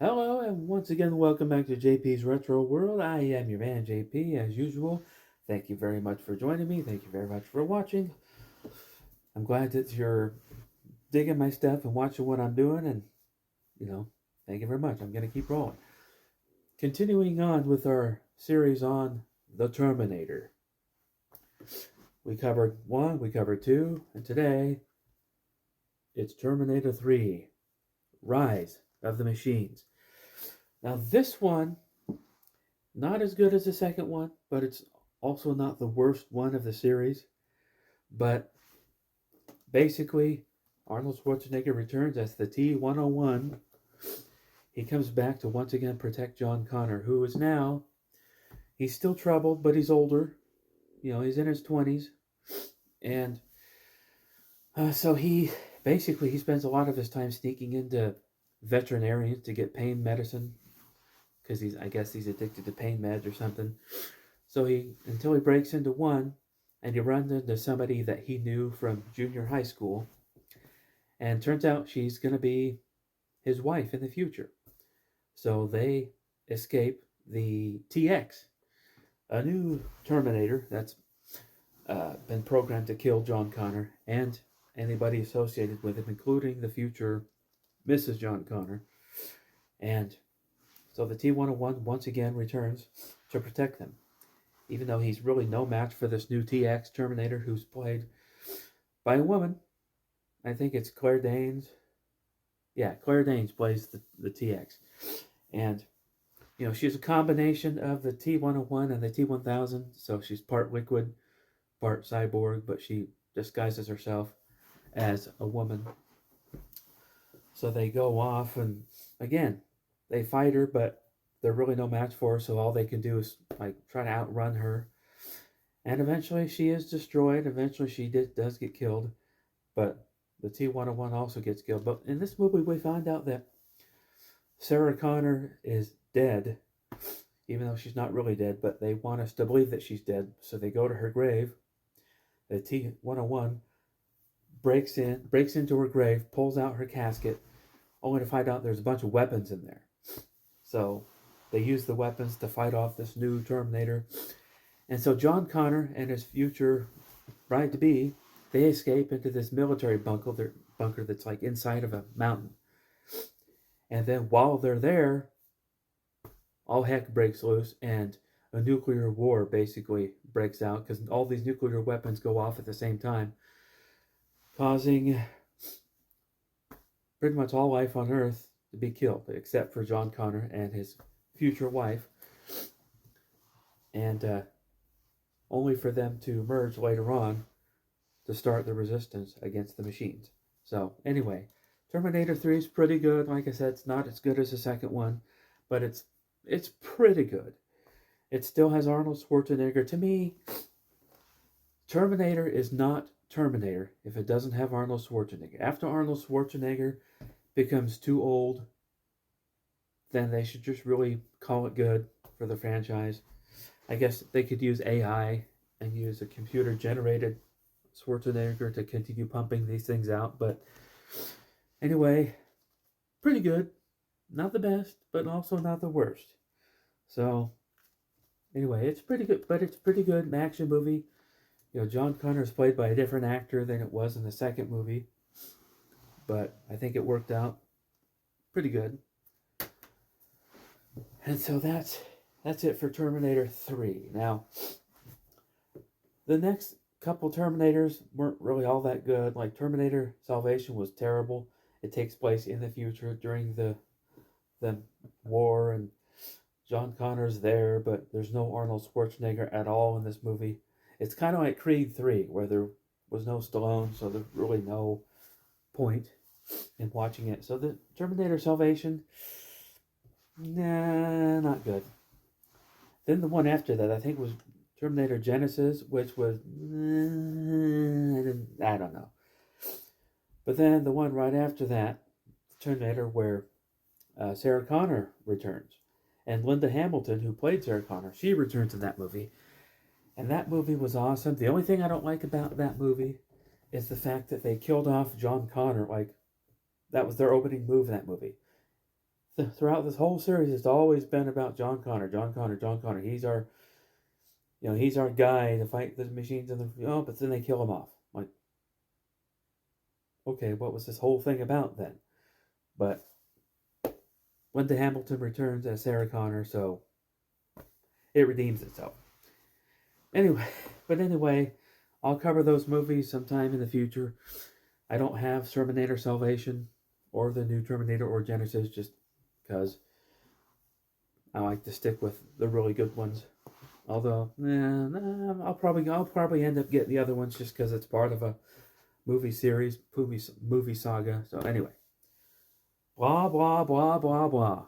Hello, and once again, welcome back to J.P.'s Retro World. I am your man, J.P., as usual. Thank you very much for joining me. Thank you very much for watching. I'm glad that you're digging my stuff and watching what I'm doing, and, thank you very much. I'm going to keep rolling. Continuing on with our series on the Terminator. We covered 1, we covered 2, and today it's Terminator 3 Rise of the Machines. Now, this one, not as good as the second one, but it's also not the worst one of the series. But basically, Arnold Schwarzenegger returns as the T-101. He comes back to once again protect John Connor, who is now, he's still troubled, but he's older. He's in his 20s. And so he spends a lot of his time sneaking into veterinarians to get pain medicine because I guess he's addicted to pain meds or something. So until he breaks into one, and he runs into somebody that he knew from junior high school, and turns out she's going to be his wife in the future. So they escape the TX, a new Terminator that's been programmed to kill John Connor and anybody associated with him, including the future Mrs. John Connor. And so the T-101 once again returns to protect them, even though he's really no match for this new TX Terminator who's played by a woman. I think it's Claire Danes. Yeah, Claire Danes plays the TX. And, she's a combination of the T-101 and the T-1000. So she's part liquid, part cyborg, but she disguises herself as a woman. So they go off and, again, they fight her, but they're really no match for her. So all they can do is, try to outrun her. And eventually she is destroyed. Eventually she does get killed. But the T-101 also gets killed. But in this movie, we find out that Sarah Connor is dead, even though she's not really dead, but they want us to believe that she's dead. So they go to her grave. The T-101 breaks into her grave, pulls out her casket, only to find out there's a bunch of weapons in there. So they use the weapons to fight off this new Terminator. And so John Connor and his future bride-to-be, they escape into this military bunker that's inside of a mountain. And then while they're there, all heck breaks loose and a nuclear war basically breaks out because all these nuclear weapons go off at the same time, causing pretty much all life on Earth to be killed, except for John Connor and his future wife. And only for them to emerge later on to start the resistance against the machines. So anyway, Terminator 3 is pretty good. Like I said, it's not as good as the second one, but it's pretty good. It still has Arnold Schwarzenegger. To me, Terminator is not Terminator if it doesn't have Arnold Schwarzenegger. After Arnold Schwarzenegger becomes too old, then they should just really call it good for the franchise. I guess they could use AI and use a computer generated Schwarzenegger to continue pumping these things out. But anyway, pretty good. Not the best, but also not the worst. So anyway, it's pretty good, but it's pretty good action movie. John Connor is played by a different actor than it was in the second movie, but I think it worked out pretty good. And so that's it for Terminator 3. Now, the next couple Terminators weren't really all that good. Like Terminator Salvation was terrible. It takes place in the future during the war, and John Connor's there, but there's no Arnold Schwarzenegger at all in this movie. It's kind of like Creed 3, where there was no Stallone, so there's really no point in watching it. So the Terminator Salvation, nah, not good. Then the one after that, I think, was Terminator Genesis, which was, I don't know. But then the one right after that, Terminator, where Sarah Connor returns. And Linda Hamilton, who played Sarah Connor, she returns in that movie. And that movie was awesome. The only thing I don't like about that movie is the fact that they killed off John Connor. That was their opening move in that movie. throughout this whole series, it's always been about John Connor. John Connor. John Connor. He's our guy to fight the machines and the. Oh, but then they kill him off. Like, okay, what was this whole thing about then? But Linda Hamilton returns as Sarah Connor, so it redeems itself. Anyway, but anyway, I'll cover those movies sometime in the future. I don't have Terminator Salvation or the new Terminator or Genesis just because I like to stick with the really good ones. Although, I'll probably end up getting the other ones just because it's part of a movie series, movie saga. So anyway, blah blah blah blah blah.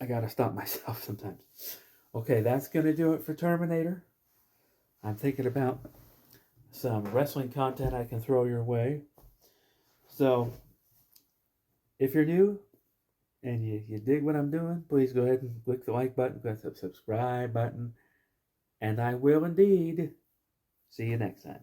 I gotta stop myself sometimes. Okay, that's gonna do it for Terminator. I'm thinking about some wrestling content I can throw your way. So, if you're new and you dig what I'm doing, please go ahead and click the like button, click the subscribe button, and I will indeed see you next time.